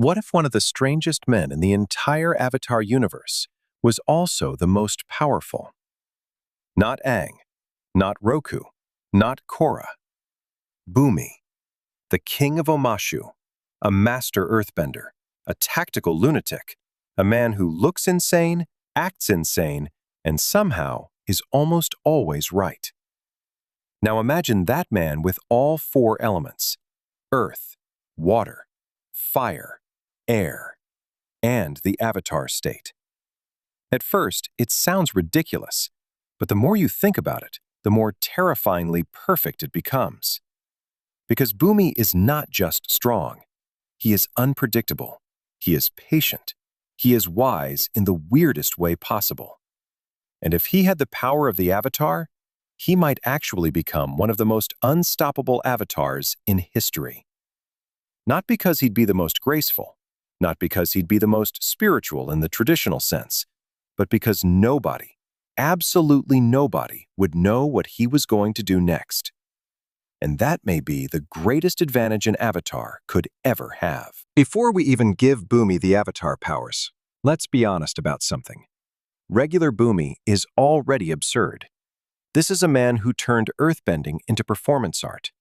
What if one of the strangest men in the entire Avatar universe was also the most powerful? Not Aang, not Roku, not Korra. Bumi, the king of Omashu, a master earthbender, a tactical lunatic, a man who looks insane, acts insane, and somehow is almost always right. Now imagine that man with all four elements: earth, water, fire, air, and the Avatar state. At first, it sounds ridiculous, but the more you think about it, the more terrifyingly perfect it becomes. Because Bumi is not just strong, he is unpredictable, he is patient, he is wise in the weirdest way possible. And if he had the power of the Avatar, he might actually become one of the most unstoppable avatars in history. Not because he'd be the most graceful, not because he'd be the most spiritual in the traditional sense, but because nobody, absolutely nobody, would know what he was going to do next. And that may be the greatest advantage an Avatar could ever have. Before we even give Bumi the Avatar powers, let's be honest about something. Regular Bumi is already absurd. This is a man who turned earthbending into performance art.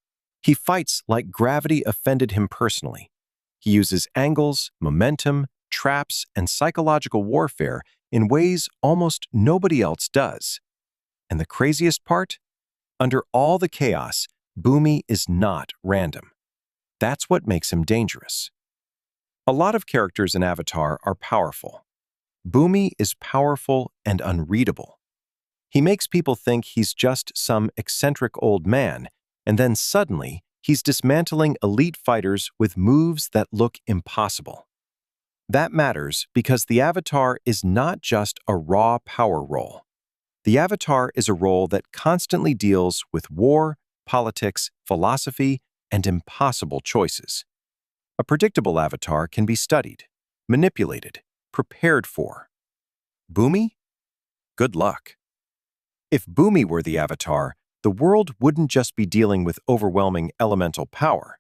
He fights like gravity offended him personally. He uses angles, momentum, traps, and psychological warfare in ways almost nobody else does. And the craziest part? Under all the chaos, Bumi is not random. That's what makes him dangerous. A lot of characters in Avatar are powerful. Bumi is powerful and unreadable. He makes people think he's just some eccentric old man, and then suddenly he's dismantling elite fighters with moves that look impossible. That matters because the Avatar is not just a raw power role. The Avatar is a role that constantly deals with war, politics, philosophy, and impossible choices. A predictable Avatar can be studied, manipulated, prepared for. Bumi? Good luck. If Bumi were the Avatar, the world wouldn't just be dealing with overwhelming elemental power.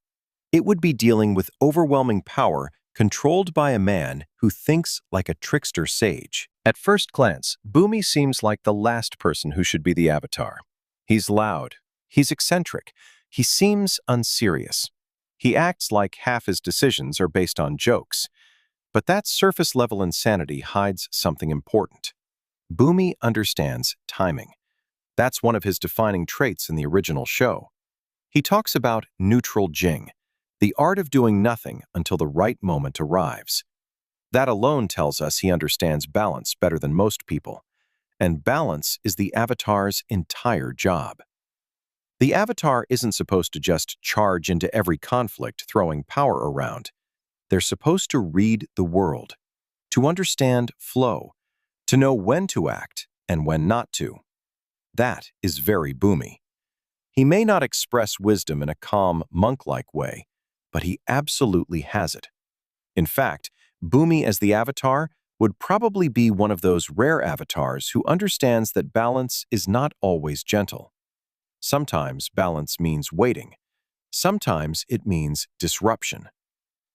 It would be dealing with overwhelming power controlled by a man who thinks like a trickster sage. At first glance, Bumi seems like the last person who should be the Avatar. He's loud. He's eccentric. He seems unserious. He acts like half his decisions are based on jokes. But that surface-level insanity hides something important. Bumi understands timing. That's one of his defining traits in the original show. He talks about neutral jing, the art of doing nothing until the right moment arrives. That alone tells us he understands balance better than most people, and balance is the Avatar's entire job. The Avatar isn't supposed to just charge into every conflict throwing power around. They're supposed to read the world, to understand flow, to know when to act and when not to. That is very Bumi. He may not express wisdom in a calm, monk-like way, but he absolutely has it. In fact, Bumi as the Avatar would probably be one of those rare avatars who understands that balance is not always gentle. Sometimes balance means waiting. Sometimes it means disruption.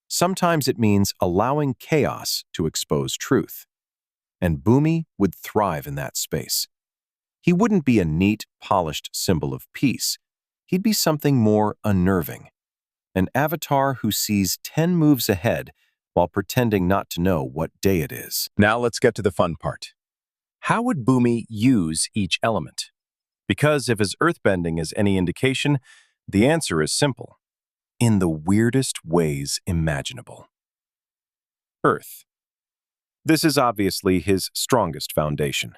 Sometimes it means allowing chaos to expose truth. And Bumi would thrive in that space. He wouldn't be a neat, polished symbol of peace. He'd be something more unnerving. An Avatar who sees 10 moves ahead while pretending not to know what day it is. Now let's get to the fun part. How would Bumi use each element? Because if his earthbending is any indication, the answer is simple. In the weirdest ways imaginable. Earth. This is obviously his strongest foundation.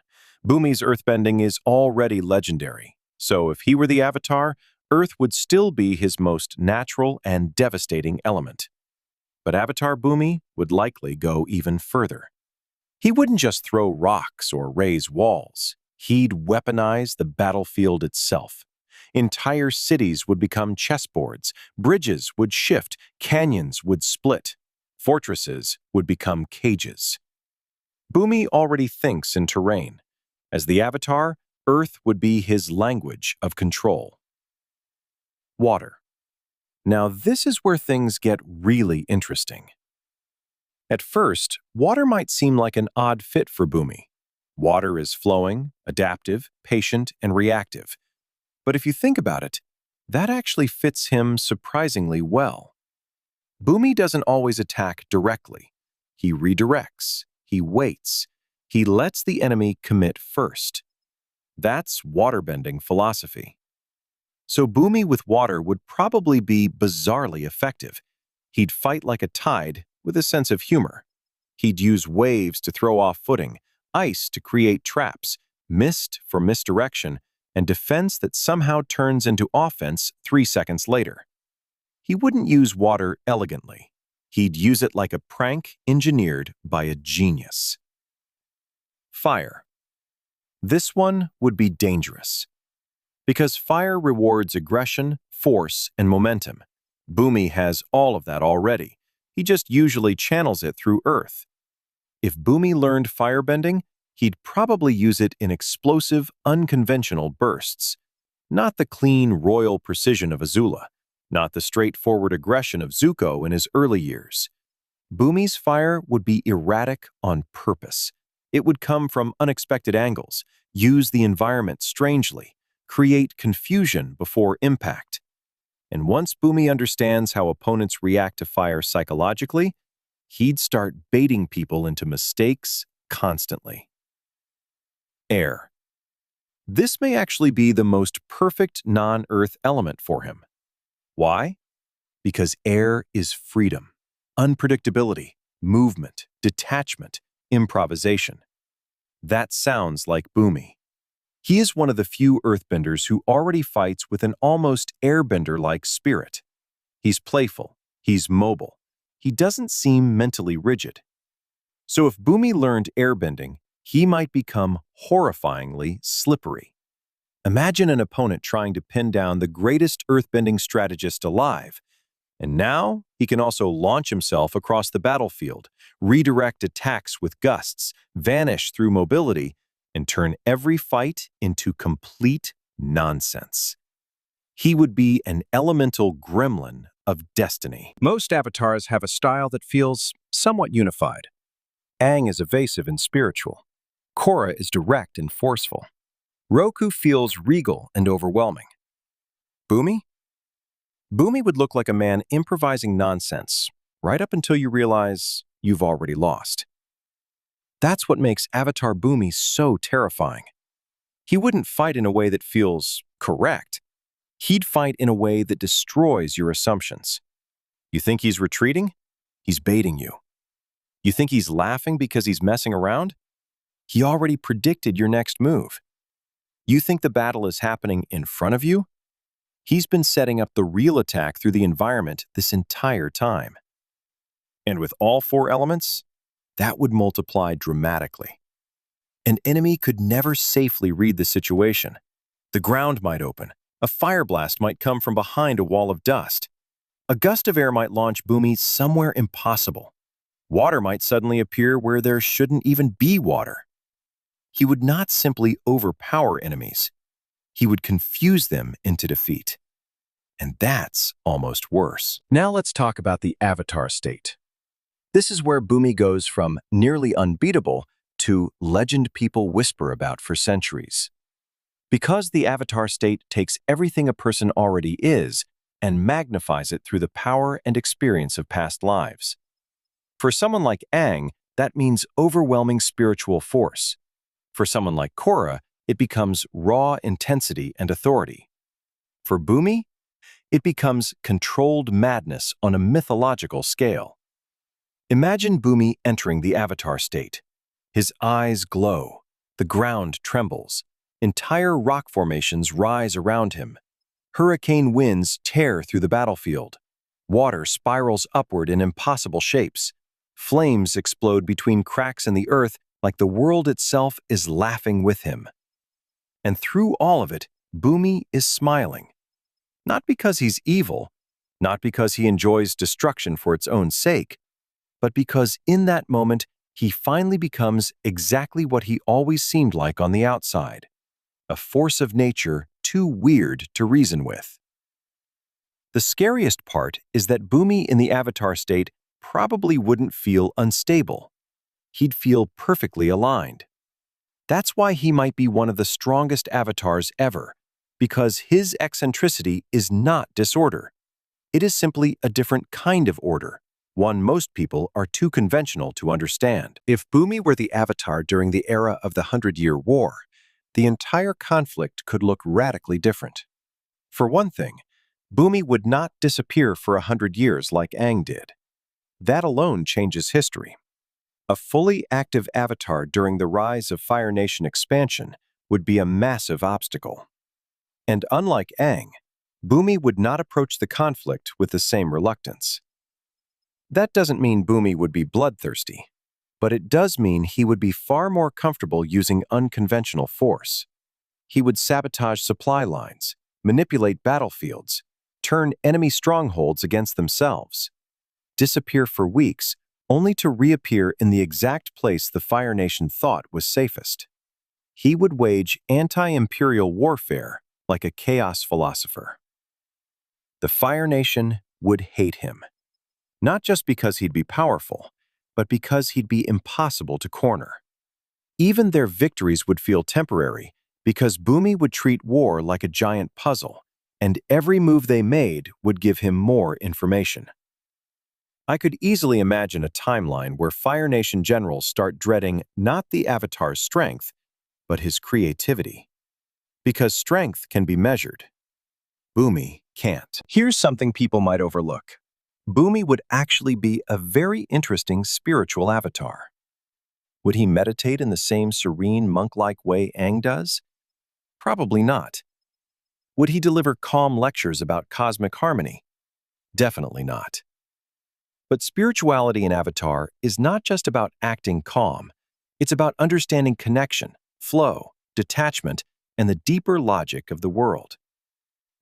Bumi's earthbending is already legendary, so if he were the Avatar, Earth would still be his most natural and devastating element. But Avatar Bumi would likely go even further. He wouldn't just throw rocks or raise walls. He'd weaponize the battlefield itself. Entire cities would become chessboards, bridges would shift, canyons would split, fortresses would become cages. Bumi already thinks in terrain. As the Avatar, Earth would be his language of control. Water. Now this is where things get really interesting. At first, water might seem like an odd fit for bumi. Water is flowing, adaptive, patient, and reactive. But if you think about it, that actually fits him surprisingly well. Bumi doesn't always attack directly. He redirects, he waits, he lets the enemy commit first. That's waterbending philosophy. So Bumi with water would probably be bizarrely effective. He'd fight like a tide with a sense of humor. He'd use waves to throw off footing, ice to create traps, mist for misdirection, and defense that somehow turns into offense 3 seconds later. He wouldn't use water elegantly. He'd use it like a prank engineered by a genius. Fire. This one would be dangerous. Because fire rewards aggression, force, and momentum. Bumi has all of that already. He just usually channels it through earth. If Bumi learned firebending, he'd probably use it in explosive, unconventional bursts. Not the clean, royal precision of Azula, not the straightforward aggression of Zuko in his early years. Bumi's fire would be erratic on purpose. It would come from unexpected angles, use the environment strangely, create confusion before impact. And once Bumi understands how opponents react to fire psychologically, he'd start baiting people into mistakes constantly. Air. This may actually be the most perfect non-Earth element for him. Why? Because air is freedom, unpredictability, movement, detachment, improvisation. That sounds like Bumi. He is one of the few earthbenders who already fights with an almost airbender-like spirit. He's playful, he's mobile, he doesn't seem mentally rigid. So if Bumi learned airbending, he might become horrifyingly slippery. Imagine an opponent trying to pin down the greatest earthbending strategist alive, and now he can also launch himself across the battlefield, redirect attacks with gusts, vanish through mobility, and turn every fight into complete nonsense. He would be an elemental gremlin of destiny. Most avatars have a style that feels somewhat unified. Aang is evasive and spiritual. Korra is direct and forceful. Roku feels regal and overwhelming. Bumi? Bumi would look like a man improvising nonsense, right up until you realize you've already lost. That's what makes Avatar Bumi so terrifying. He wouldn't fight in a way that feels correct. He'd fight in a way that destroys your assumptions. You think he's retreating? He's baiting you. You think he's laughing because he's messing around? He already predicted your next move. You think the battle is happening in front of you? He's been setting up the real attack through the environment this entire time. And with all four elements, that would multiply dramatically. An enemy could never safely read the situation. The ground might open. A fire blast might come from behind a wall of dust. A gust of air might launch Bumi somewhere impossible. Water might suddenly appear where there shouldn't even be water. He would not simply overpower enemies. He would confuse them into defeat. And that's almost worse. Now let's talk about the Avatar state. This is where Bumi goes from nearly unbeatable to legend people whisper about for centuries. Because the Avatar state takes everything a person already is and magnifies it through the power and experience of past lives. For someone like Aang, that means overwhelming spiritual force. For someone like Korra, it becomes raw intensity and authority. For Bumi, it becomes controlled madness on a mythological scale. Imagine Bumi entering the Avatar state. His eyes glow, the ground trembles, entire rock formations rise around him. Hurricane winds tear through the battlefield. Water spirals upward in impossible shapes. Flames explode between cracks in the earth like the world itself is laughing with him. And through all of it, Bumi is smiling. Not because he's evil, not because he enjoys destruction for its own sake, but because in that moment, he finally becomes exactly what he always seemed like on the outside, a force of nature too weird to reason with. The scariest part is that Bumi in the Avatar state probably wouldn't feel unstable. He'd feel perfectly aligned. That's why he might be one of the strongest avatars ever, because his eccentricity is not disorder. It is simply a different kind of order, one most people are too conventional to understand. If Bumi were the avatar during the era of the 100-Year War, the entire conflict could look radically different. For one thing, Bumi would not disappear for 100 years like Aang did. That alone changes history. A fully active avatar during the rise of Fire Nation expansion would be a massive obstacle. And unlike Aang, Bumi would not approach the conflict with the same reluctance. That doesn't mean Bumi would be bloodthirsty, but it does mean he would be far more comfortable using unconventional force. He would sabotage supply lines, manipulate battlefields, turn enemy strongholds against themselves, disappear for weeks only to reappear in the exact place the Fire Nation thought was safest. He would wage anti-imperial warfare like a chaos philosopher. The Fire Nation would hate him, not just because he'd be powerful, but because he'd be impossible to corner. Even their victories would feel temporary because Bumi would treat war like a giant puzzle, and every move they made would give him more information. I could easily imagine a timeline where Fire Nation generals start dreading not the Avatar's strength, but his creativity. Because strength can be measured. Bumi can't. Here's something people might overlook. Bumi would actually be a very interesting spiritual avatar. Would he meditate in the same serene, monk-like way Aang does? Probably not. Would he deliver calm lectures about cosmic harmony? Definitely not. But spirituality in Avatar is not just about acting calm. It's about understanding connection, flow, detachment, and the deeper logic of the world.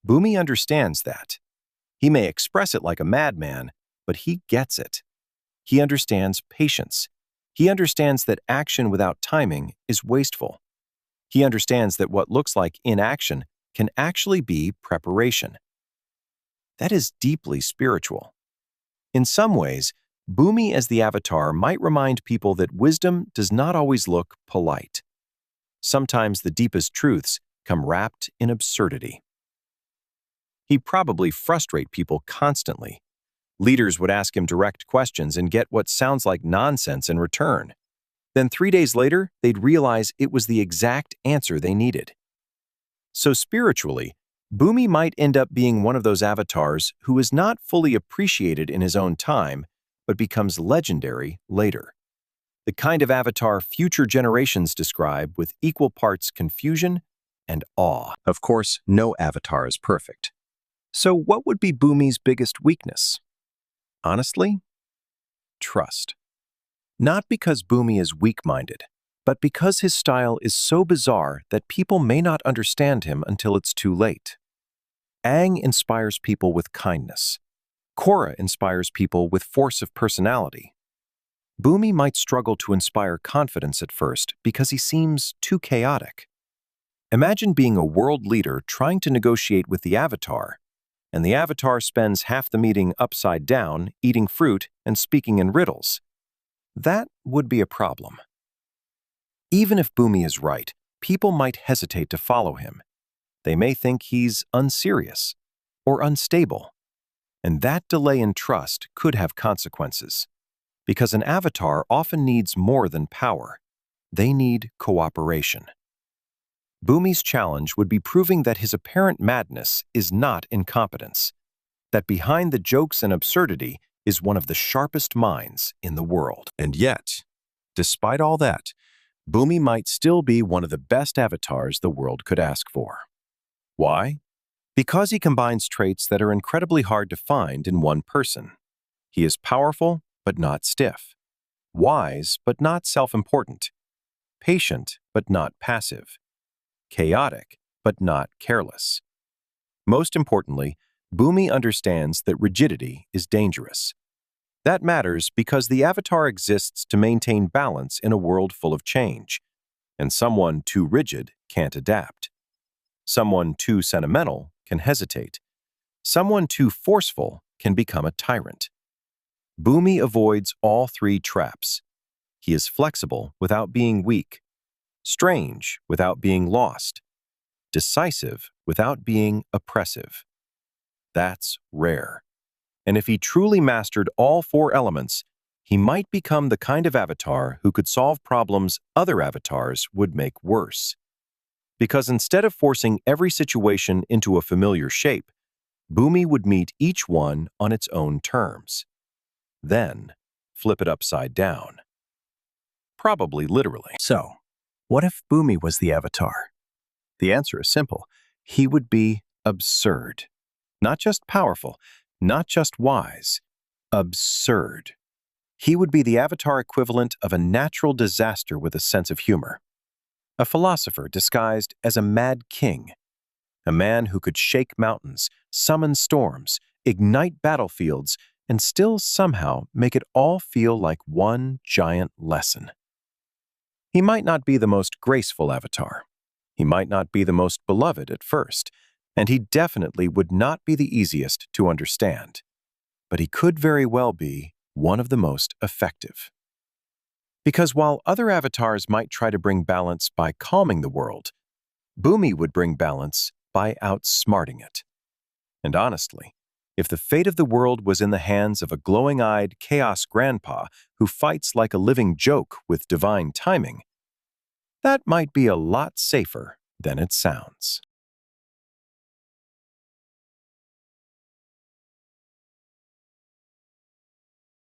Bumi understands that. He may express it like a madman, but he gets it. He understands patience. He understands that action without timing is wasteful. He understands that what looks like inaction can actually be preparation. That is deeply spiritual. In some ways, Bumi as the Avatar might remind people that wisdom does not always look polite. Sometimes the deepest truths come wrapped in absurdity. He'd probably frustrate people constantly. Leaders would ask him direct questions and get what sounds like nonsense in return. Then 3 days later, they'd realize it was the exact answer they needed. So spiritually, Bumi might end up being one of those avatars who is not fully appreciated in his own time, but becomes legendary later. The kind of avatar future generations describe with equal parts confusion and awe. Of course, no avatar is perfect. So what would be Bumi's biggest weakness? Honestly, trust. Not because Bumi is weak-minded, but because his style is so bizarre that people may not understand him until it's too late. Aang inspires people with kindness. Korra inspires people with force of personality. Bumi might struggle to inspire confidence at first because he seems too chaotic. Imagine being a world leader trying to negotiate with the Avatar, and the Avatar spends half the meeting upside down, eating fruit and speaking in riddles. That would be a problem. Even if Bumi is right, people might hesitate to follow him. They may think he's unserious or unstable. And that delay in trust could have consequences. Because an avatar often needs more than power. They need cooperation. Bumi's challenge would be proving that his apparent madness is not incompetence. That behind the jokes and absurdity is one of the sharpest minds in the world. And yet, despite all that, Bumi might still be one of the best avatars the world could ask for. Why? Because he combines traits that are incredibly hard to find in one person. He is powerful, but not stiff. Wise, but not self-important. Patient, but not passive. Chaotic, but not careless. Most importantly, Bumi understands that rigidity is dangerous. That matters because the avatar exists to maintain balance in a world full of change, and someone too rigid can't adapt. Someone too sentimental can hesitate. Someone too forceful can become a tyrant. Bumi avoids all three traps. He is flexible without being weak, strange without being lost, decisive without being oppressive. That's rare. And if he truly mastered all four elements, he might become the kind of avatar who could solve problems other avatars would make worse. Because instead of forcing every situation into a familiar shape, Bumi would meet each one on its own terms. Then, flip it upside down. Probably literally. So, what if Bumi was the avatar? The answer is simple. He would be absurd. Not just powerful, not just wise. Absurd. He would be the avatar equivalent of a natural disaster with a sense of humor. A philosopher disguised as a mad king. A man who could shake mountains, summon storms, ignite battlefields, and still somehow make it all feel like one giant lesson. He might not be the most graceful avatar. He might not be the most beloved at first, and he definitely would not be the easiest to understand. But he could very well be one of the most effective. Because while other avatars might try to bring balance by calming the world, Bumi would bring balance by outsmarting it. And honestly, if the fate of the world was in the hands of a glowing-eyed chaos grandpa who fights like a living joke with divine timing, that might be a lot safer than it sounds.